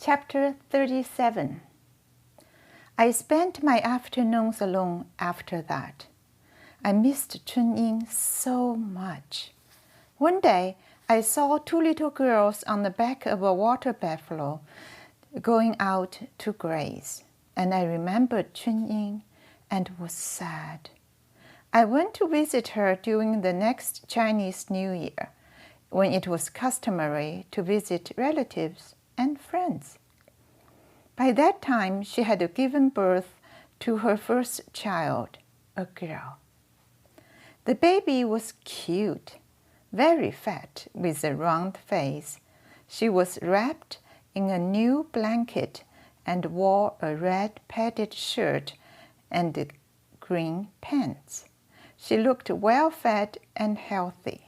Chapter 37. I spent my afternoons alone after that. I missed Chunying so much. One day, I saw two little girls on the back of a water buffalo going out to graze, and I remembered Chunying and was sad. I went to visit her during the next Chinese New Year, when it was customary to visit relatives and friends. By that time, she had given birth to her first child, a girl. The baby was cute, very fat, with a round face. She was wrapped in a new blanket and wore a red padded shirt and green pants. She looked well-fed and healthy.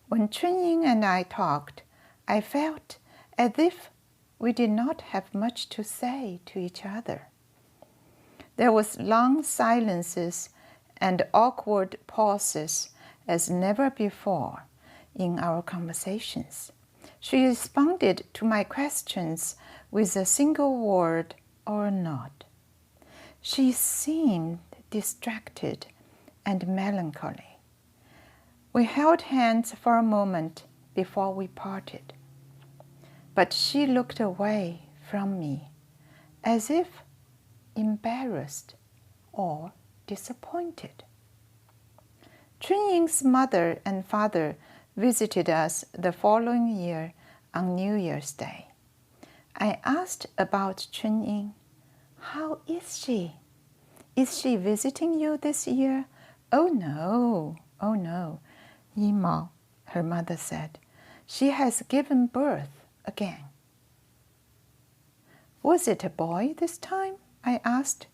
When Chunying and I talked, I felt as if we did not have much to say to each other. There was long silences and awkward pauses as never before in our conversations. She responded to my questions with a single word or nod. She seemed distracted and melancholy. We held hands for a moment before we parted, but she looked away from me as if embarrassed or disappointed. Chunying's mother and father visited us the following year on New Year's Day. I asked about Chunying. How is she? Is she visiting you this year? Oh no, Yimao, her mother said. She has given birth again. Was it a boy this time? I asked,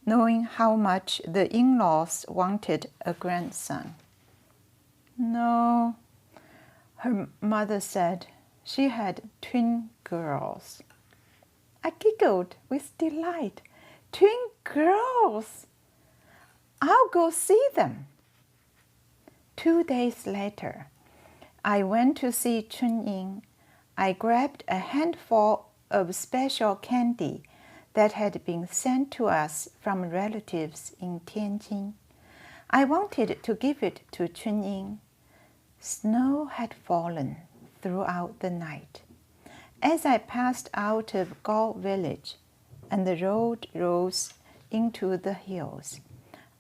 knowing how much the in-laws wanted a grandson. No, her mother said. She had twin girls. I giggled with delight. Twin girls! I'll go see them. 2 days later, I went to see Chunying. I grabbed a handful of special candy that had been sent to us from relatives in Tianjin. I wanted to give it to Chunying. Snow had fallen throughout the night. As I passed out of Gao village and the road rose into the hills,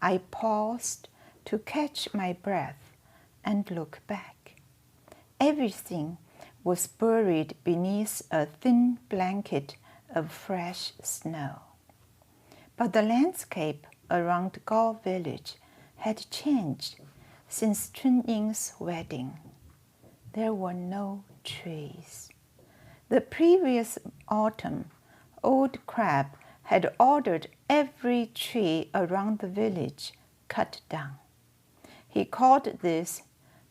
I paused to catch my breath and look back. Everything was buried beneath a thin blanket of fresh snow. But the landscape around Gao village had changed since Chunying's wedding. There were no trees. The previous autumn, Old Crab had ordered every tree around the village cut down. He called this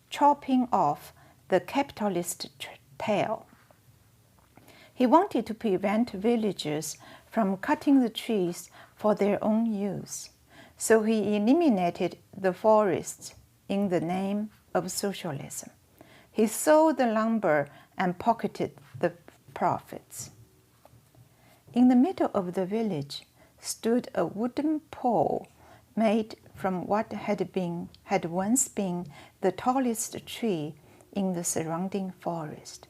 chopping off the capitalist tail. He wanted to prevent villagers from cutting the trees for their own use, so he eliminated the forests in the name of socialism. He sold the lumber and pocketed the profits. In the middle of the village stood a wooden pole made from what had once been the tallest tree in the surrounding forest.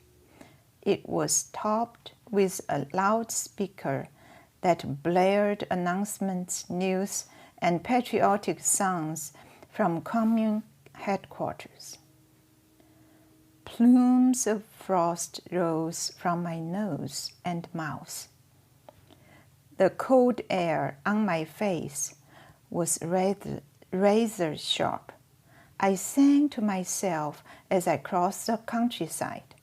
It was topped with a loudspeaker that blared announcements, news, and patriotic songs from commune headquarters. Plumes of frost rose from my nose and mouth. The cold air on my face was razor sharp. I sang to myself as I crossed the countryside.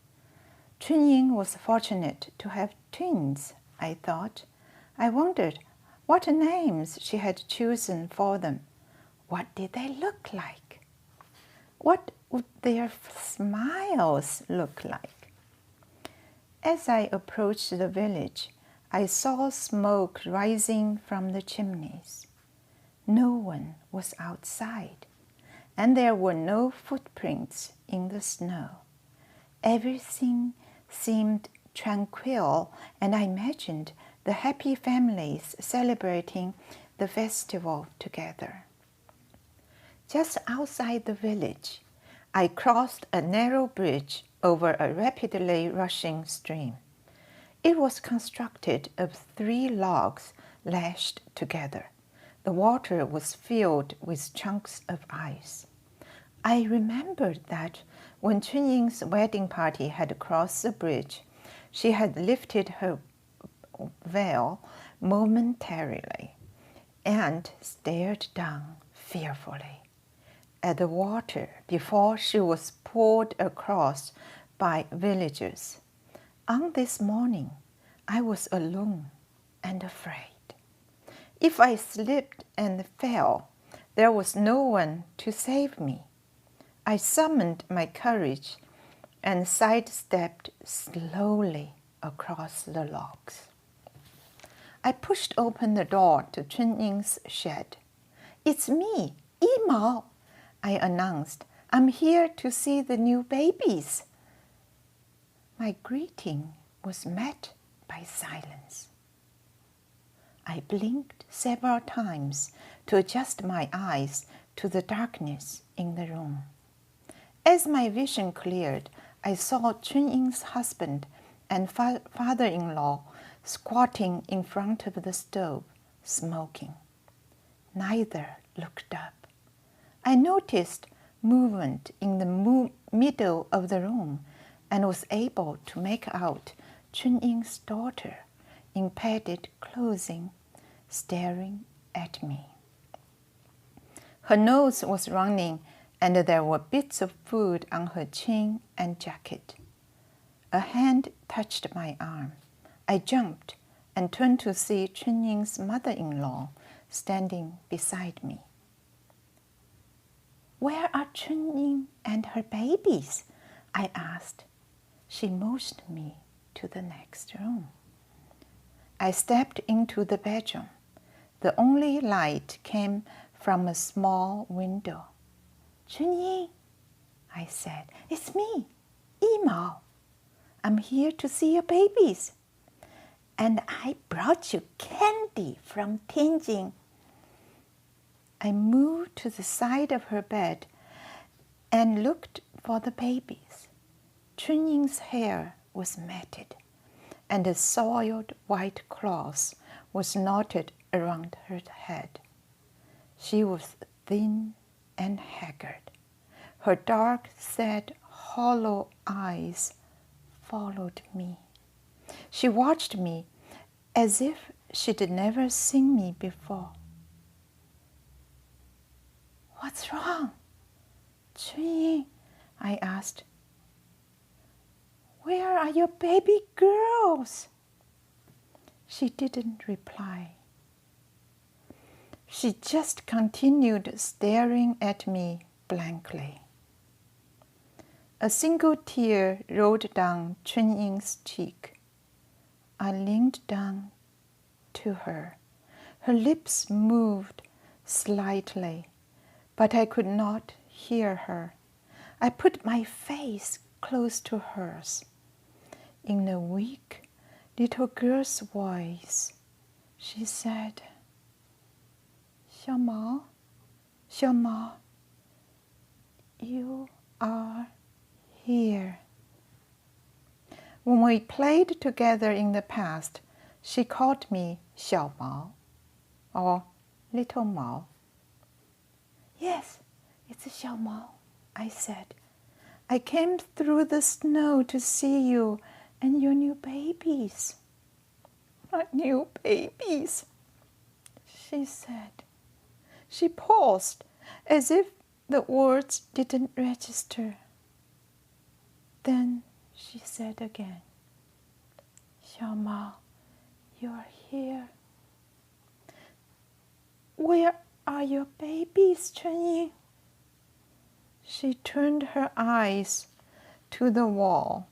Chunying was fortunate to have twins, I thought. I wondered what names she had chosen for them. What did they look like? What would their smiles look like? As I approached the village, I saw smoke rising from the chimneys. No one was outside, and there were no footprints in the snow. Everything seemed tranquil, and I imagined the happy families celebrating the festival together. Just outside the village, I crossed a narrow bridge over a rapidly rushing stream. It was constructed of 3 logs lashed together. The water was filled with chunks of ice. I remembered that when Chunying's wedding party had crossed the bridge, she had lifted her veil momentarily and stared down fearfully at the water before she was pulled across by villagers. On this morning, I was alone and afraid. If I slipped and fell, there was no one to save me. I summoned my courage and sidestepped slowly across the logs. I pushed open the door to Chunying's shed. "It's me, Yimao," I announced. "I'm here to see the new babies." My greeting was met by silence. I blinked several times to adjust my eyes to the darkness in the room. As my vision cleared, I saw Chunying's husband and father-in-law squatting in front of the stove, smoking. Neither looked up. I noticed movement in the middle of the room and was able to make out Chunying's daughter in padded clothing, staring at me. Her nose was running, and there were bits of food on her chin and jacket. A hand touched my arm. I jumped and turned to see Chunying's mother-in-law standing beside me. "Where are Chunying and her babies?" I asked. She motioned me to the next room. I stepped into the bedroom. The only light came from a small window. "Chunying," I said, "it's me, Yimao. I'm here to see your babies. And I brought you candy from Tianjin." I moved to the side of her bed and looked for the babies. Chunying's hair was matted, and a soiled white cloth was knotted around her head. She was thin and haggard. Her dark, sad, hollow eyes followed me. She watched me as if she'd never seen me before. "What's wrong, Chunying?" I asked. "Where are your baby girls?" She didn't reply. She just continued staring at me blankly. A single tear rolled down Chunying's cheek. I leaned down to her. Her lips moved slightly, but I could not hear her. I put my face close to hers. In a weak little girl's voice, she said, "Xiaomao, Xiaomao, you are here." When we played together in the past, she called me Xiaomao, or Little Mao. "Yes, it's Xiaomao," I said. "I came through the snow to see you and your new babies." "My new babies," she said. She paused, as if the words didn't register. Then she said again, "Xiaomao, you're here." "Where are your babies, Chunying?" She turned her eyes to the wall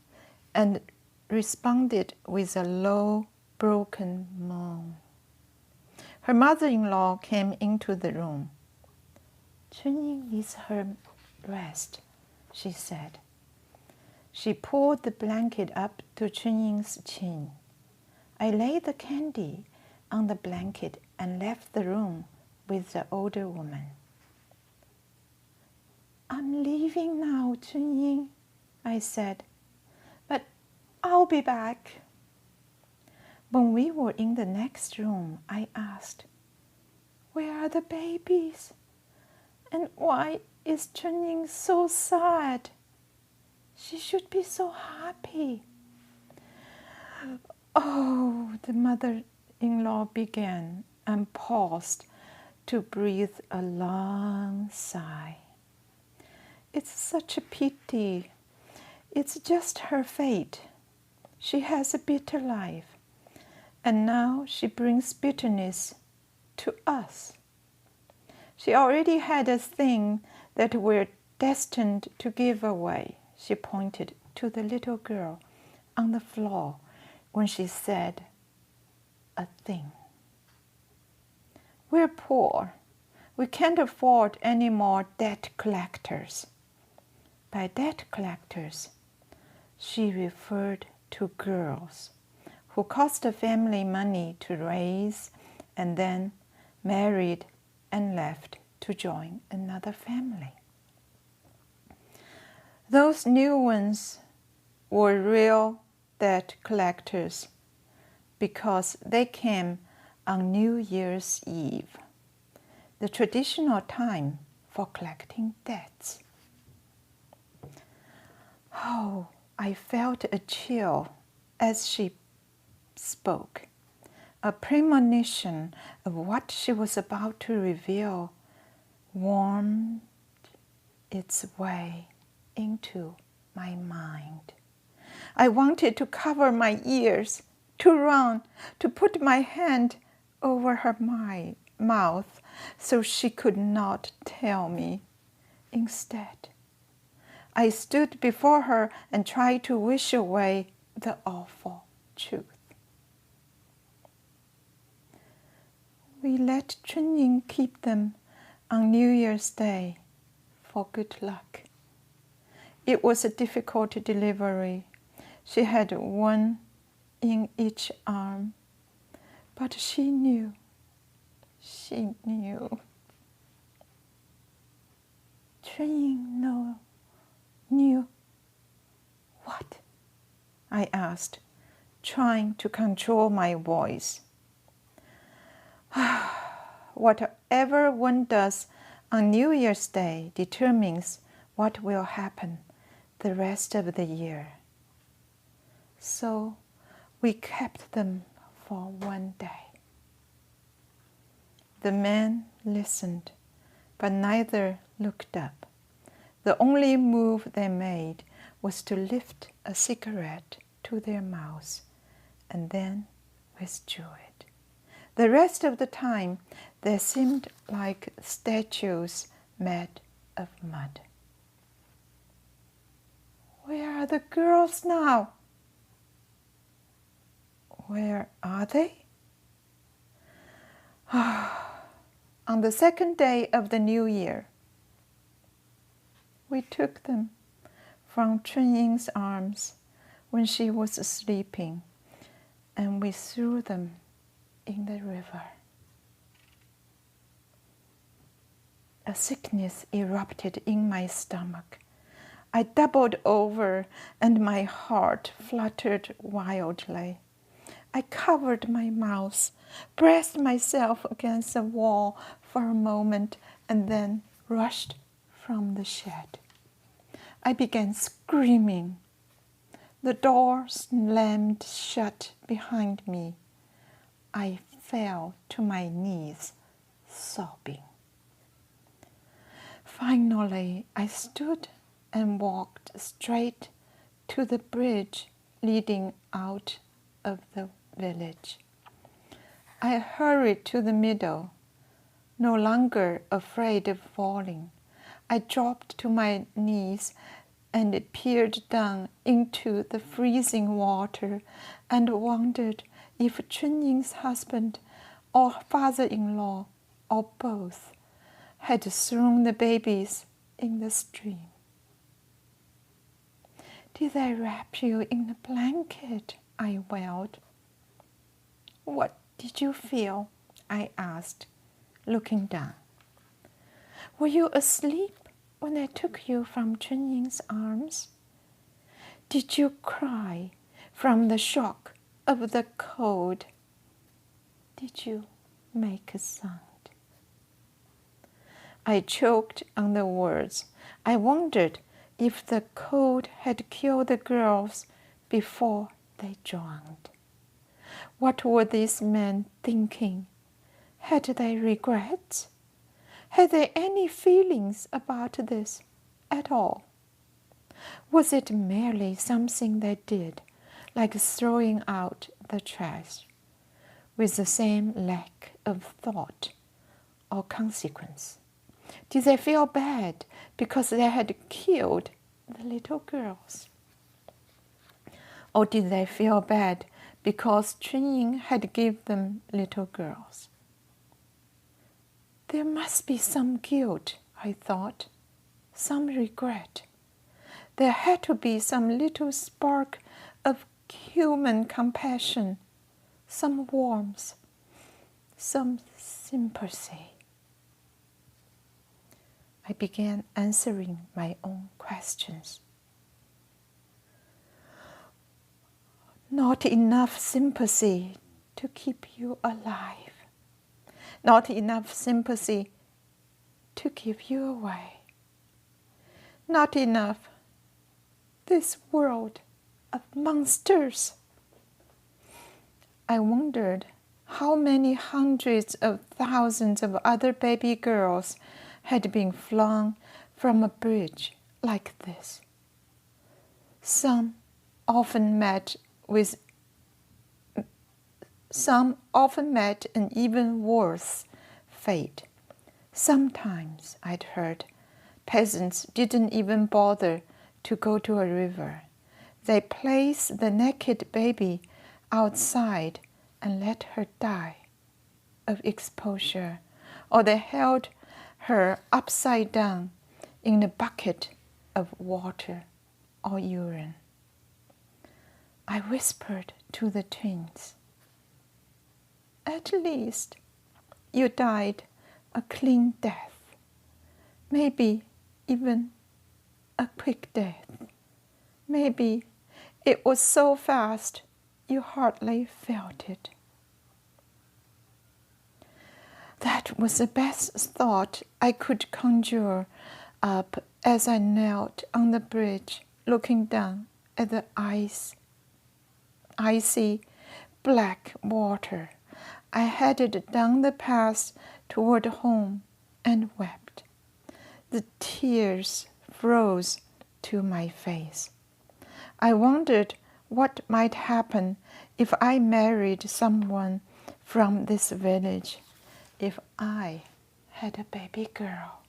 and responded with a low, broken moan. Her mother-in-law came into the room. "Chunying needs her rest," she said. She pulled the blanket up to Chunying's chin. I laid the candy on the blanket and left the room with the older woman. I'm leaving now, Chunying, I said, but I'll be back. When we were in the next room, I asked, where are the babies? And why is Chunying so sad? She should be so happy. Oh, the mother-in-law began and paused to breathe a long sigh. It's such a pity. It's just her fate. She has a bitter life, and now she brings bitterness to us. She already had a thing that we're destined to give away. She pointed to the little girl on the floor when she said a thing. We're poor. We can't afford any more debt collectors. By debt collectors, she referred to girls who cost the family money to raise and then married and left to join another family. Those new ones were real debt collectors because they came on New Year's Eve, the traditional time for collecting debts. Oh, I felt a chill as she spoke. A premonition of what she was about to reveal warmed its way into my mind. I wanted to cover my ears, to run, to put my hand over her mouth so she could not tell me. Instead, I stood before her and tried to wish away the awful truth. We let Chunying keep them on New Year's Day for good luck. It was a difficult delivery. She had one in each arm, but she knew. She knew. Chunying knew what? I asked, trying to control my voice. Whatever one does on New Year's Day determines what will happen the rest of the year. So we kept them for one day. The men listened, but neither looked up. The only move they made was to lift a cigarette to their mouths and then withdrew it. The rest of the time, they seemed like statues made of mud. Where are the girls now? Where are they? On the second day of the new year, we took them from Chunying's arms when she was sleeping, and we threw them in the river. A sickness erupted in my stomach. I doubled over and my heart fluttered wildly. I covered my mouth, pressed myself against the wall for a moment, and then rushed from the shed. I began screaming. The door slammed shut behind me. I fell to my knees, sobbing. Finally, I stood and walked straight to the bridge leading out of the village. I hurried to the middle, no longer afraid of falling. I dropped to my knees and peered down into the freezing water and wondered if Chunying's husband or father-in-law or both had thrown the babies in the stream. Did I wrap you in a blanket? I wailed. What did you feel? I asked, looking down. Were you asleep when I took you from Chunying's arms? Did you cry from the shock of the cold? Did you make a sound? I choked on the words. I wondered if the cold had killed the girls before they drowned. What were these men thinking? Had they regrets? Had they any feelings about this at all? Was it merely something they did, like throwing out the trash, with the same lack of thought or consequence? Did they feel bad because they had killed the little girls? Or did they feel bad because Chunying had given them little girls? There must be some guilt, I thought, some regret. There had to be some little spark of human compassion, some warmth, some sympathy. I began answering my own questions. Not enough sympathy to keep you alive. Not enough sympathy to give you away. Not enough. This world of monsters. I wondered how many hundreds of thousands of other baby girls had been flung from a bridge like this. Some often met an even worse fate. Sometimes, I'd heard, peasants didn't even bother to go to a river. They placed the naked baby outside and let her die of exposure, or they held her upside down in a bucket of water or urine. I whispered to the twins, "At least you died a clean death, maybe even a quick death. Maybe it was so fast you hardly felt it." That was the best thought I could conjure up as I knelt on the bridge looking down at the icy black water. I headed down the path toward home and wept. The tears froze to my face. I wondered what might happen if I married someone from this village, if I had a baby girl.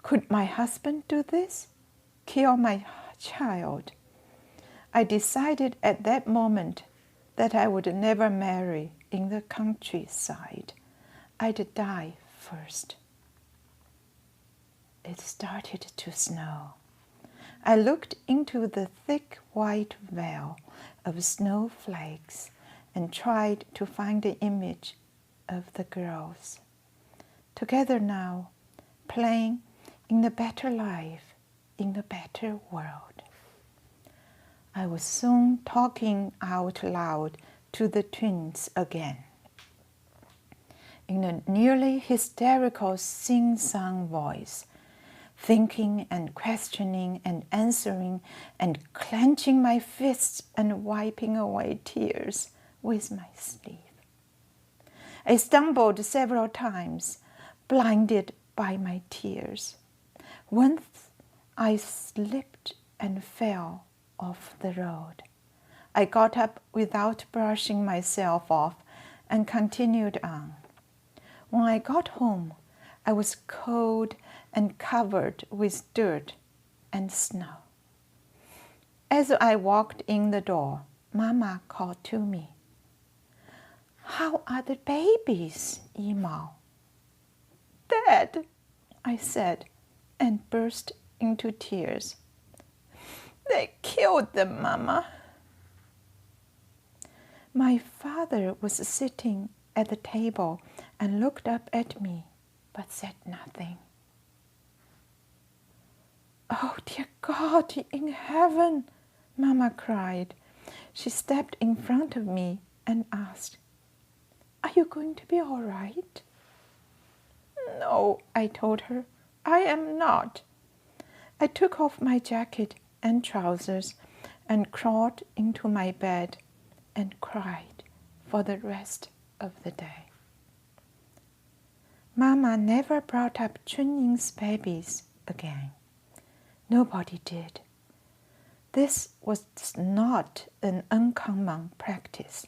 Could my husband do this? Kill my child? I decided at that moment that I would never marry in the countryside. I'd die first. It started to snow. I looked into the thick white veil of snowflakes and tried to find the image of the girls. Together now, playing in the better life, in the better world. I was soon talking out loud to the twins again. In a nearly hysterical sing-song voice, thinking and questioning and answering and clenching my fists and wiping away tears with my sleeve. I stumbled several times, blinded by my tears. Once I slipped and fell off the road. I got up without brushing myself off and continued on. When I got home, I was cold and covered with dirt and snow. As I walked in the door, Mama called to me. "How are the babies, Yimao?" "Dead," I said, and burst into tears. They killed them, Mama. My father was sitting at the table and looked up at me, but said nothing. Oh, dear God in heaven, Mama cried. She stepped in front of me and asked, "Are you going to be all right?" "No," I told her, "I am not." I took off my jacket and trousers and crawled into my bed and cried for the rest of the day. Mama never brought up Chunying's babies again. Nobody did. This was not an uncommon practice,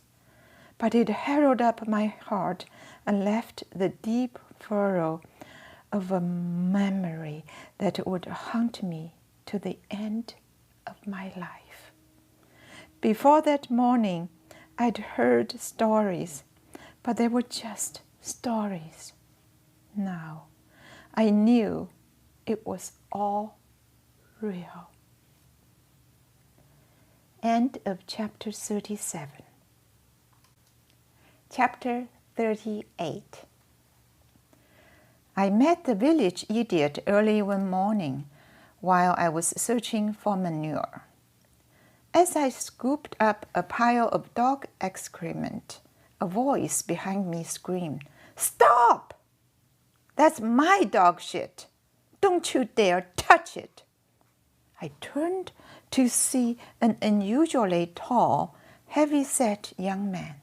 but it harrowed up my heart and left the deep furrow of a memory that would haunt me to the end of my life. Before that morning, I'd heard stories, but they were just stories. Now, I knew it was all real. End of chapter 37. Chapter 38. I met the village idiot early one morning while I was searching for manure. As I scooped up a pile of dog excrement, a voice behind me screamed, "Stop! That's my dog shit! Don't you dare touch it!" I turned to see an unusually tall, heavy-set young man.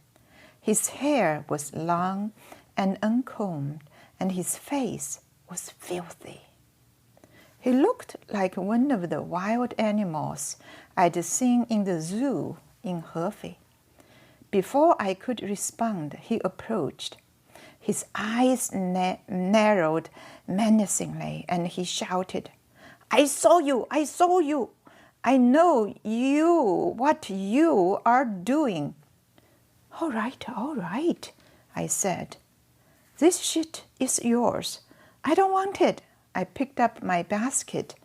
His hair was long and uncombed, and his face was filthy. He looked like one of the wild animals I'd seen in the zoo in Hefei. Before I could respond, he approached. His eyes narrowed menacingly, and he shouted, "I saw you! I saw you! I know what you are doing." All right, I said. "This shit is yours. I don't want it." I picked up my basket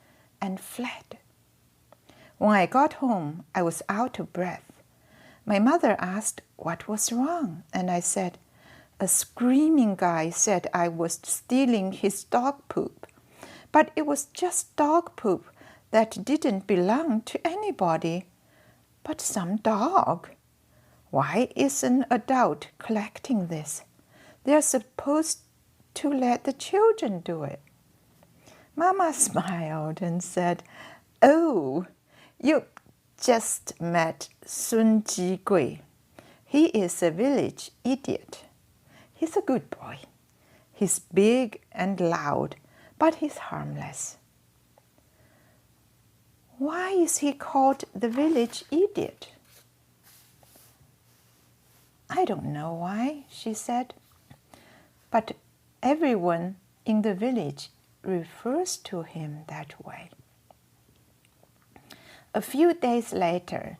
and fled. When I got home, I was out of breath. My mother asked what was wrong, and I said, "A screaming guy said I was stealing his dog poop. But it was just dog poop that didn't belong to anybody, but some dog. Why is an adult collecting this? They're supposed to let the children do it." Mama smiled and said, "Oh, you just met Sun Jigui. He is a village idiot. He's a good boy. He's big and loud, but he's harmless." "Why is he called the village idiot?" "I don't know why," she said, "but everyone in the village refers to him that way." A few days later,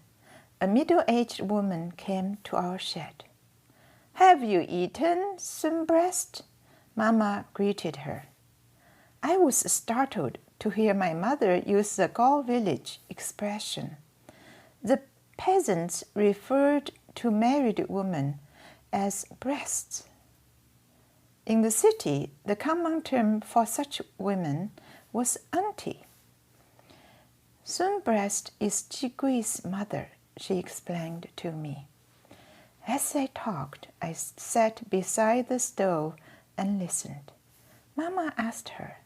a middle-aged woman came to our shed. "Have you eaten, Sunbreast?" Mama greeted her. I was startled to hear my mother use the Gao village expression. The peasants referred to married women as breasts. In the city, the common term for such women was auntie. "Sunbreast is Jigui's mother," she explained to me. As they talked, I sat beside the stove and listened. Mama asked her,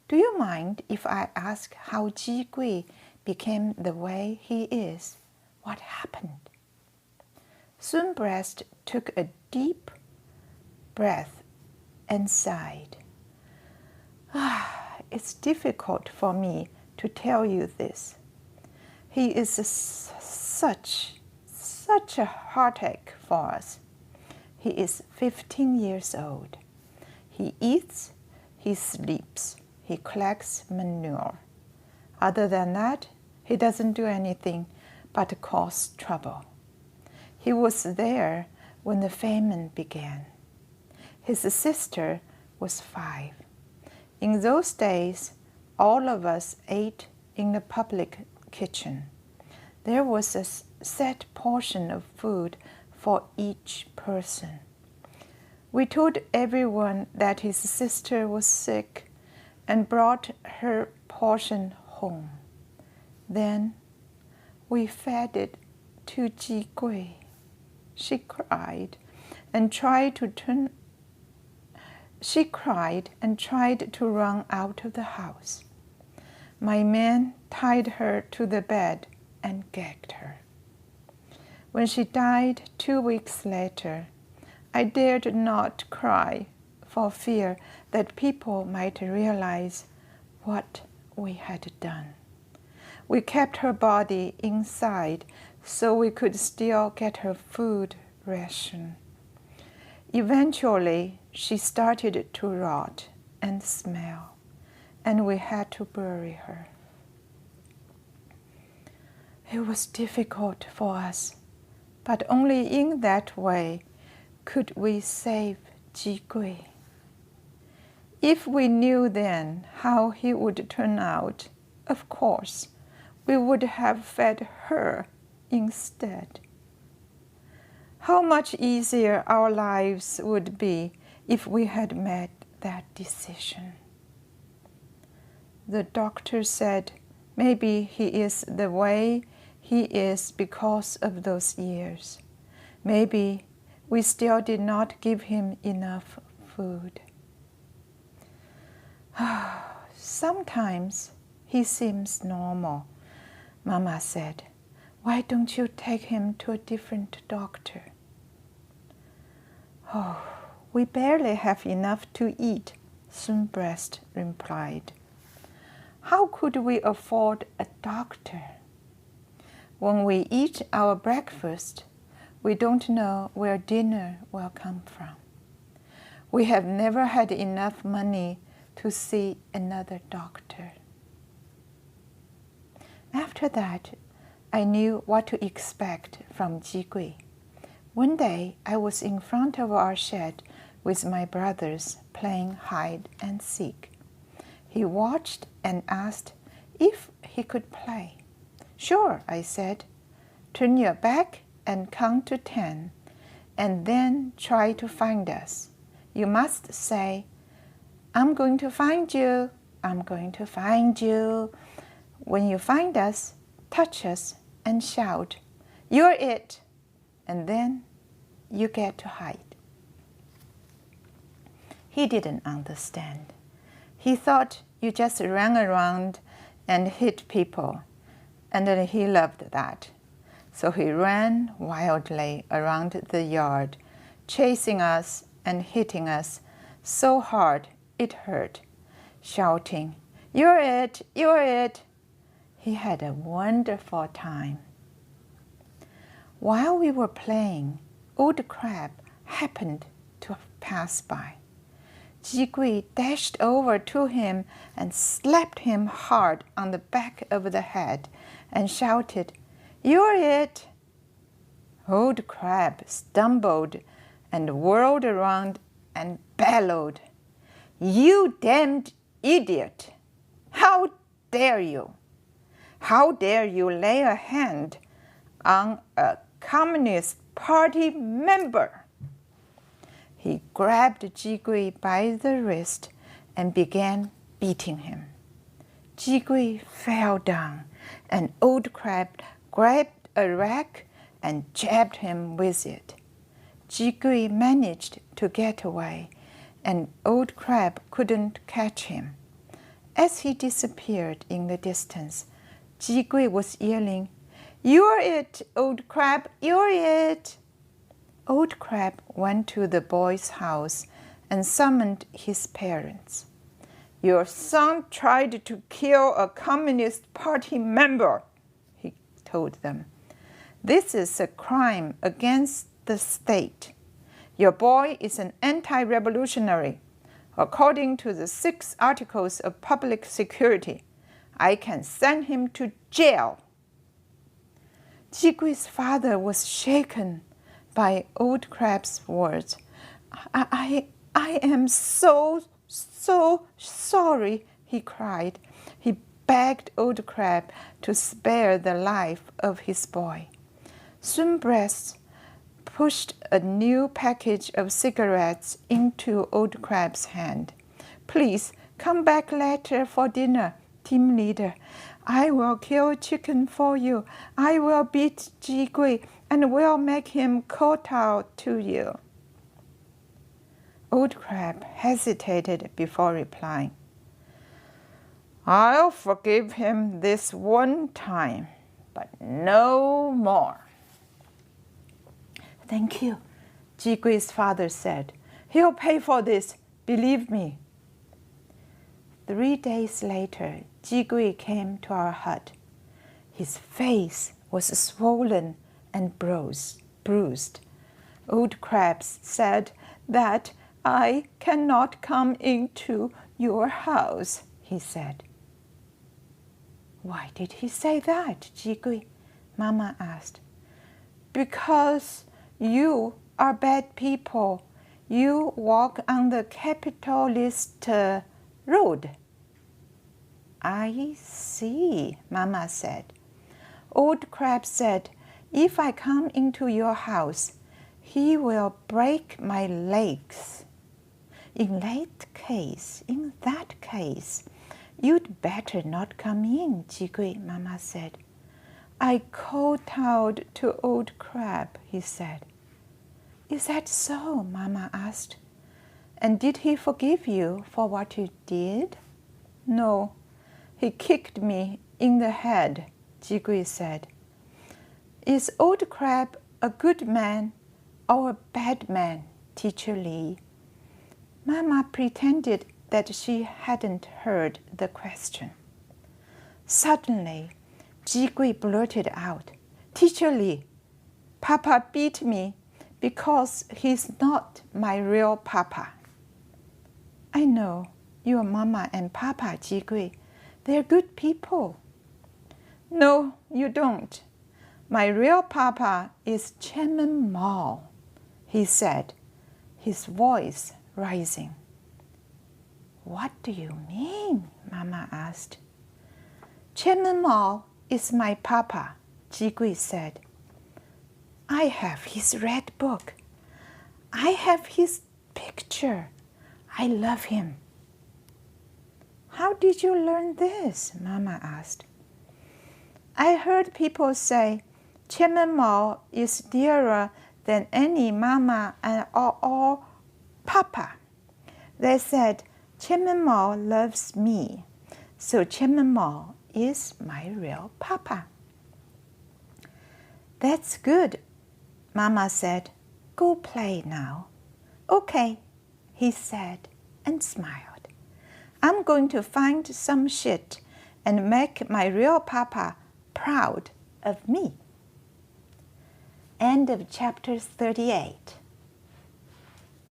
"Do you mind if I ask how Jigui became the way he is? What happened?" Sunbreast took a deep breath and sighed. "It's difficult for me to tell you this. He is such a heartache for us. He is 15 years old. He eats, he sleeps, he collects manure. Other than that, he doesn't do anything but cause trouble. He was there when the famine began. His sister was 5. In those days, all of us ate in the public kitchen. There was a set portion of food for each person. We told everyone that his sister was sick and brought her portion home. Then we fed it to Ji Gui. She cried and tried to run out of the house. My man tied her to the bed and gagged her. When she died 2 weeks later, I dared not cry for fear that people might realize what we had done. We kept her body inside so we could still get her food ration. Eventually, she started to rot and smell, and we had to bury her. It was difficult for us, but only in that way could we save Ji Gui. If we knew then how he would turn out, of course, we would have fed her instead. How much easier our lives would be if we had made that decision. The doctor said maybe he is the way he is because of those years. Maybe we still did not give him enough food. Sometimes he seems normal, Mama said. Why don't you take him to a different doctor? Oh, we barely have enough to eat, Sun Breast replied. How could we afford a doctor? When we eat our breakfast, we don't know where dinner will come from. We have never had enough money to see another doctor. After that, I knew what to expect from Ji Gui. One day, I was in front of our shed with my brothers playing hide and seek. He watched and asked if he could play. Sure, I said. Turn your back and count to 10, and then try to find us. You must say, I'm going to find you, I'm going to find you. When you find us, touch us and shout, you're it, and then you get to hide. He didn't understand. He thought you just ran around and hit people, and then he loved that. So he ran wildly around the yard, chasing us and hitting us so hard it hurt, shouting, you're it, you're it. He had a wonderful time. While we were playing, Old Crab happened to pass by. Ji Gui dashed over to him and slapped him hard on the back of the head and shouted, you're it! Old Crab stumbled and whirled around and bellowed, you damned idiot! How dare you? How dare you lay a hand on a Communist Party member? He grabbed Ji Gui by the wrist and began beating him. Ji Gui fell down, and Old Crab grabbed a rag and jabbed him with it. Ji Gui managed to get away, and Old Crab couldn't catch him. As he disappeared in the distance, Ji Gui was yelling, you're it, Old Crab, you're it! Old Crab went to the boy's house and summoned his parents. Your son tried to kill a Communist Party member, he told them. This is a crime against the state. Your boy is an anti-revolutionary. According to the 6 Articles of Public Security, I can send him to jail. Ji Gui's father was shaken by Old Crab's words. I am so sorry, he cried. He begged Old Crab to spare the life of his boy. Swinburne pushed a new package of cigarettes into Old Crab's hand. "Please come back later for dinner, team leader. I will kill chicken for you. I will beat Ji Gui and will make him kowtow to you." Old Crab hesitated before replying. "I'll forgive him this one time, but no more." "Thank you," Ji Gui's father said. "He'll pay for this, believe me." 3 days later, Ji Gui came to our hut. His face was swollen and bruised. Old Crab said that "I cannot come into your house," he said. "Why did he say that, Ji Gui?" Mama asked. "Because you are bad people. You walk on the capitalist road." "I see," Mama said. Old Crab said, "If I come into your house, he will break my legs." In that case, you'd better not come in, Ji Gui," Mama said. "I kowtowed to Old Crab," he said. "Is that so?" Mama asked. "And did he forgive you for what you did?" "No, he kicked me in the head," Ji Gui said. "Is Old Crab a good man or a bad man, Teacher Li?" Mama pretended that she hadn't heard the question. Suddenly, Ji Gui blurted out, "Teacher Li, Papa beat me because he's not my real Papa." "I know your Mama and Papa, Ji Gui. They're good people." "No, you don't. My real Papa is Chairman Mao," he said, his voice rising. "What do you mean?" Mama asked. "Chairman Mao is my Papa," Ji Gui said. "I have his red book. I have his picture. I love him." "How did you learn this?" Mama asked. "I heard people say Chairman Mao is dearer than any Mama or Papa. They said Chairman Mao loves me, so Chairman Mao is my real Papa." "That's good," Mama said. "Go play now." "Okay," he said and smiled. "I'm going to find some shit and make my real Papa proud of me." End of chapter 38.